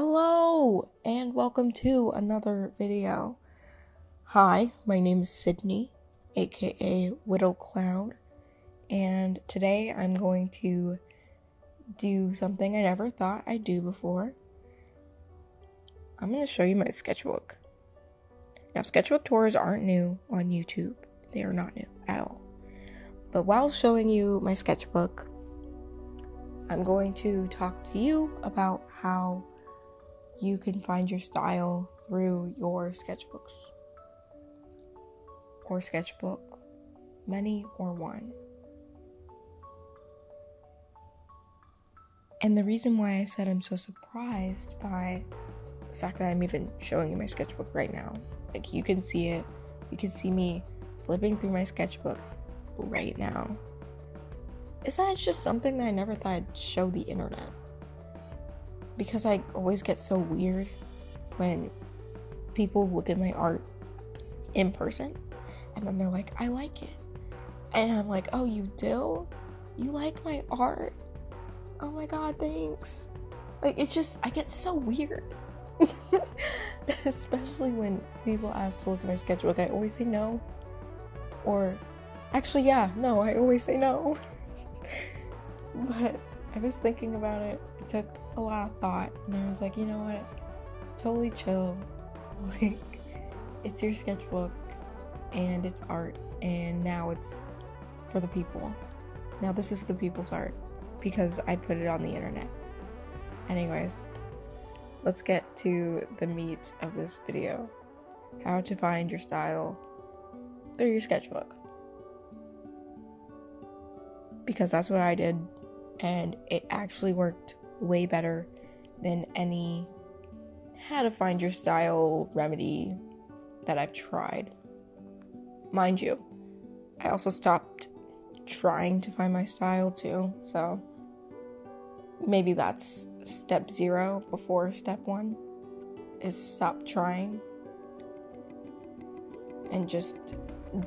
Hello and welcome to another video. Hi, my name is Sydney, aka Widow Cloud, and today I'm going to do something I never thought I'd do before. I'm going to show you my sketchbook. Now, sketchbook tours aren't new on YouTube. They are not new at all. But while showing you my sketchbook, I'm going to talk to you about how you can find your style through your sketchbooks or sketchbook, many or one. And the reason why I said I'm so surprised by the fact that I'm even showing you my sketchbook right now, like you can see it, you can see me flipping through my sketchbook right now, is that it's just something that I never thought I'd show the internet. Because I always get so weird when people look at my art in person and then they're like, I like it. And I'm like, oh, you do? You like my art? Oh my god, thanks. Like, it's just, I get so weird. Especially when people ask to look at my sketchbook, I always say no. Or, actually, yeah, no, I always say no. But I was thinking about it. It took a lot of thought, and I was like, you know what? It's totally chill. Like, it's your sketchbook, and it's art, and now it's for the people. Now this is the people's art, because I put it on the internet. Anyways, let's get to the meat of this video. How to find your style through your sketchbook. Because that's what I did. And it actually worked way better than any how to find your style remedy that I've tried. Mind you, I also stopped trying to find my style too, so maybe that's step 0 before step 1 is stop trying and just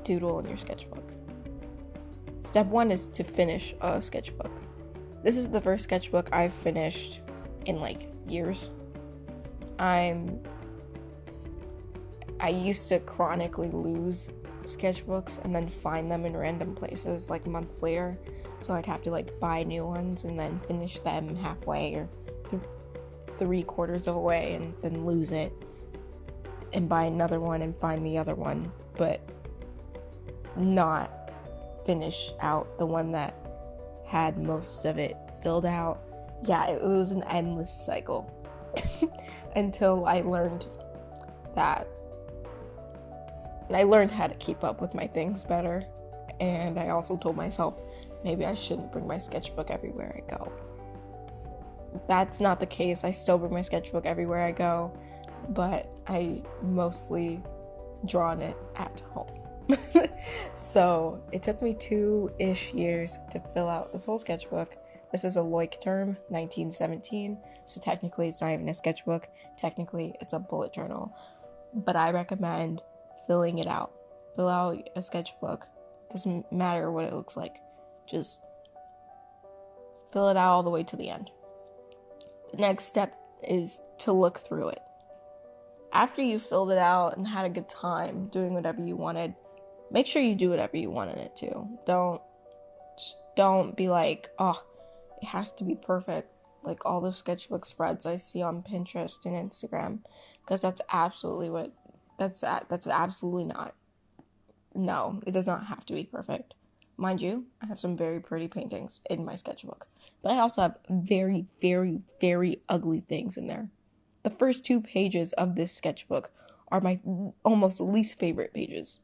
doodle in your sketchbook. Step 1 is to finish a sketchbook. This is the first sketchbook I've finished in like years. I used to chronically lose sketchbooks and then find them in random places like months later. So I'd have to like buy new ones and then finish them halfway or 3/4 of a way and then lose it and buy another one and find the other one, but not finish out the one that had most of it filled out. Yeah, it was an endless cycle until I learned that I learned how to keep up with my things better, and I also told myself maybe I shouldn't bring my sketchbook everywhere I go. That's not the case. I still bring my sketchbook everywhere I go, but I mostly draw on it at home. So it took me 2-ish years to fill out this whole sketchbook. This is a Loic term, 1917, so technically it's not even a sketchbook. Technically it's a bullet journal, but I recommend filling it out. Fill out a sketchbook. Doesn't matter what it looks like, just fill it out all the way to the end. The next step is to look through it. After you filled it out and had a good time doing whatever you wanted, make sure you do whatever you wanted it to. Don't be like, oh, it has to be perfect, like all those sketchbook spreads I see on Pinterest and Instagram, because that's absolutely not. No, it does not have to be perfect. Mind you, I have some very pretty paintings in my sketchbook, but I also have very, very, very ugly things in there. The first 2 pages of this sketchbook are my almost least favorite pages.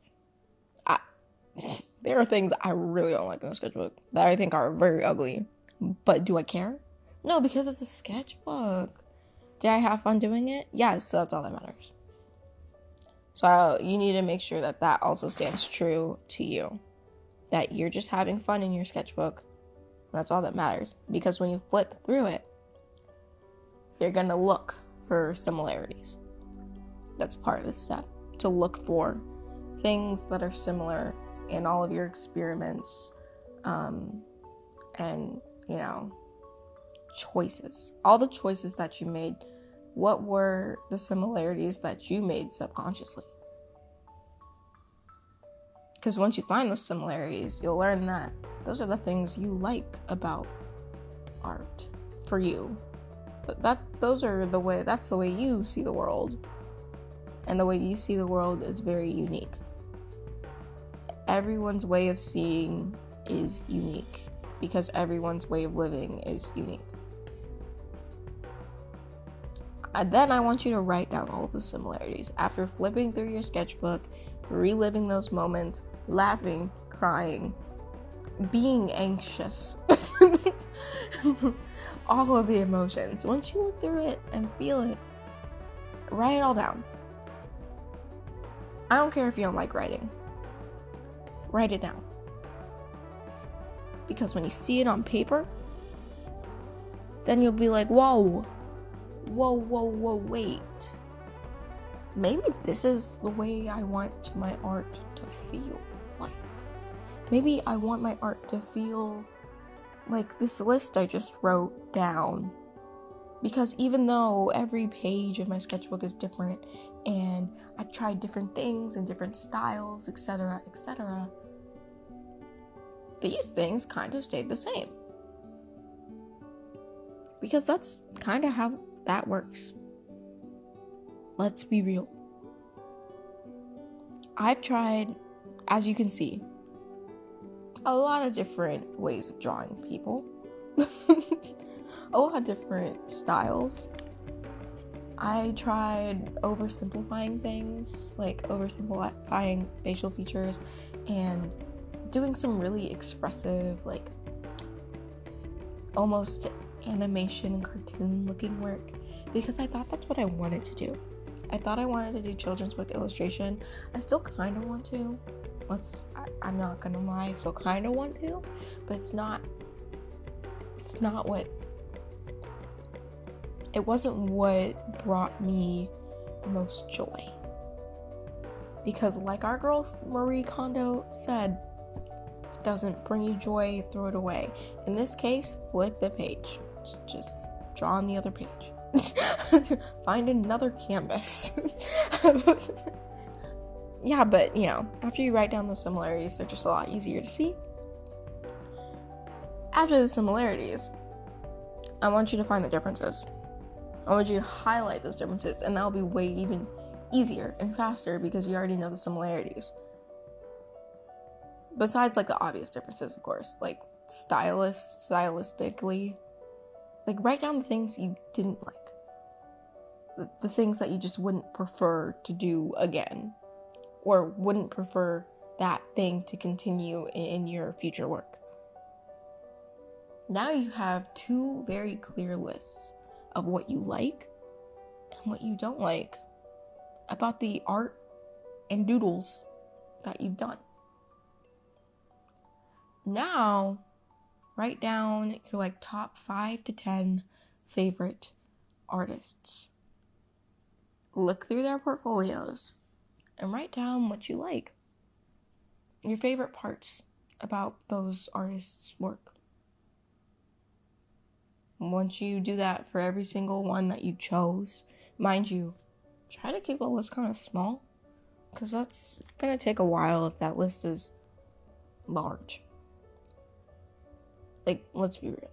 There are things I really don't like in the sketchbook that I think are very ugly. But do I care? No, because it's a sketchbook. Did I have fun doing it? Yes, so that's all that matters. So you need to make sure that that also stands true to you. That you're just having fun in your sketchbook. That's all that matters. Because when you flip through it, you're going to look for similarities. That's part of the step. To look for things that are similar in all of your experiments, and choices. All the choices that you made what were the similarities that you made subconsciously? Because once you find those similarities, you'll learn that those are the things you like about art for you. But that's the way you see the world. And the way you see the world is very unique. Everyone's way of seeing is unique because everyone's way of living is unique. And then I want you to write down all the similarities. After flipping through your sketchbook, reliving those moments, laughing, crying, being anxious, all of the emotions. Once you look through it and feel it, write it all down. I don't care if you don't like writing. Write it down. Because when you see it on paper, then you'll be like, whoa, wait. Maybe this is the way I want my art to feel like. Maybe I want my art to feel like this list I just wrote down. Because even though every page of my sketchbook is different and I've tried different things and different styles, etc., these things kind of stayed the same. Because that's kind of how that works. Let's be real. I've tried, as you can see, a lot of different ways of drawing people. A lot of different styles. I tried oversimplifying things, like oversimplifying facial features and doing some really expressive, like almost animation and cartoon looking work, because I thought that's what I wanted to do. I thought I wanted to do children's book illustration. I still kind of want to. I'm not gonna lie, I still kind of want to, but it's not what, it wasn't what brought me the most joy. Because like our girl Marie Kondo said, if it doesn't bring you joy, throw it away. In this case, flip the page. Just draw on the other page. Find another canvas. Yeah, but after you write down those similarities, they're just a lot easier to see. After the similarities, I want you to find the differences. I want you to highlight those differences, and that'll be way even easier and faster because you already know the similarities. Besides, like, the obvious differences, of course, like stylistically, like, write down the things you didn't like, the things that you just wouldn't prefer to do again, or wouldn't prefer that thing to continue in your future work. Now you have two very clear lists of what you like and what you don't like about the art and doodles that you've done. Now, write down your top 5 to 10 favorite artists. Look through their portfolios and write down what you like. Your favorite parts about those artists' work. Once you do that for every single one that you chose, mind you, try to keep the list kind of small, because that's going to take a while if that list is large. Like, let's be real.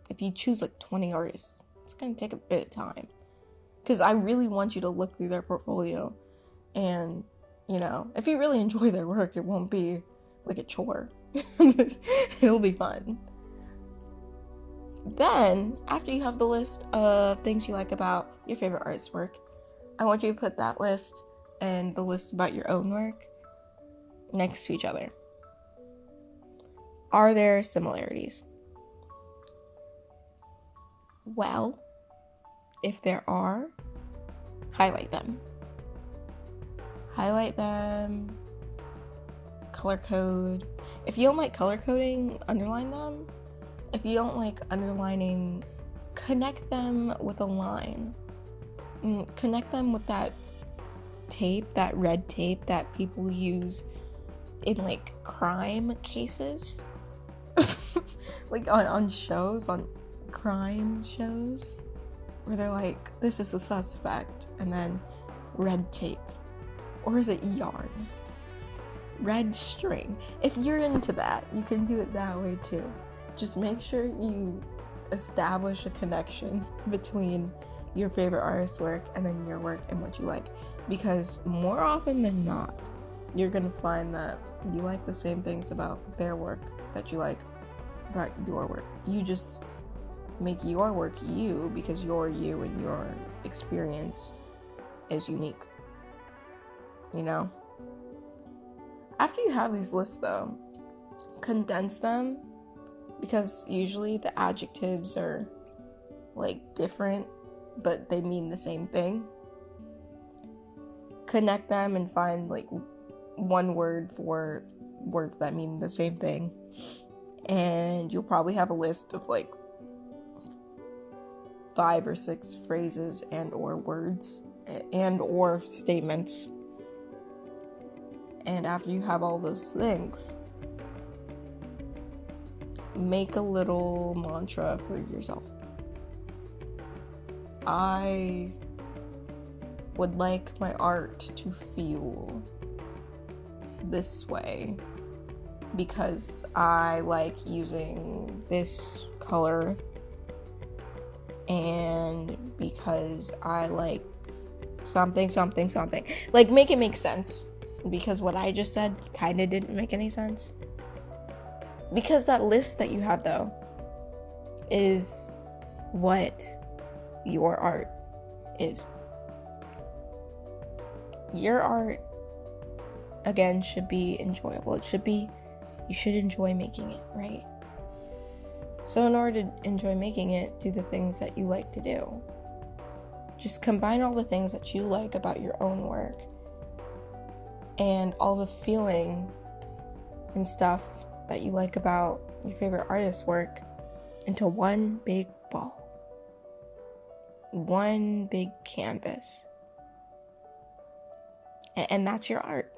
If you choose 20 artists, it's going to take a bit of time. Because I really want you to look through their portfolio, and, if you really enjoy their work, it won't be like a chore. It'll be fun. Then, after you have the list of things you like about your favorite artist's work, I want you to put that list and the list about your own work next to each other. Are there similarities? Well, if there are, highlight them. Highlight them. Color code. If you don't like color coding, underline them. If you don't like underlining, connect them with a line. Connect them with that tape, that red tape that people use in crime cases. On shows, on crime shows. where they're like, this is the suspect, and then red tape. Or is it yarn? Red string. If you're into that, you can do it that way too. Just make sure you establish a connection between your favorite artist's work and then your work and what you like. Because more often than not, you're gonna find that you like the same things about their work that you like about your work. You just make your work you because you're you and your experience is unique. You know? After you have these lists though, condense them, because usually the adjectives are like different, but they mean the same thing. Connect them and find like one word for words that mean the same thing. And you'll probably have a list of like 5 or 6 phrases and or words and or statements. And after you have all those things, make a little mantra for yourself. I would like my art to feel this way because I like using this color and because I like something. Like, make it make sense, because what I just said kind of didn't make any sense. Because that list that you have though is what your art is. Your art, again, should be enjoyable. You should enjoy making it, right? So in order to enjoy making it, do the things that you like to do. Just combine all the things that you like about your own work and all the feeling and stuff that you like about your favorite artist's work into one big ball. One big canvas. And that's your art.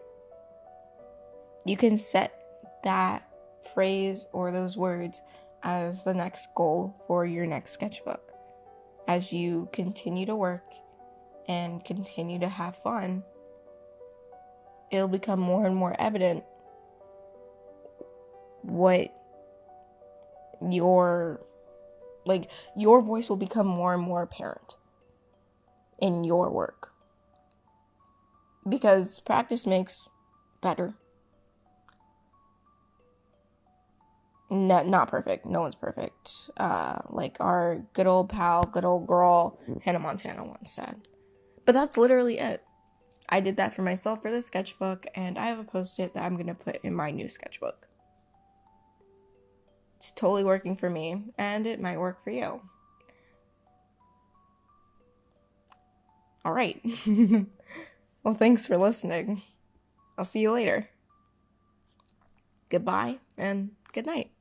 You can set that phrase or those words as the next goal for your next sketchbook. As you continue to work and continue to have fun, it'll become more and more evident what your voice will become more and more apparent in your work. Because practice makes better. Not perfect. No one's perfect. Like our good old pal, good old girl, Hannah Montana once said. But that's literally it. I did that for myself for this sketchbook, and I have a post-it that I'm going to put in my new sketchbook. It's totally working for me, and it might work for you. All right. Well, thanks for listening. I'll see you later. Goodbye, and good night.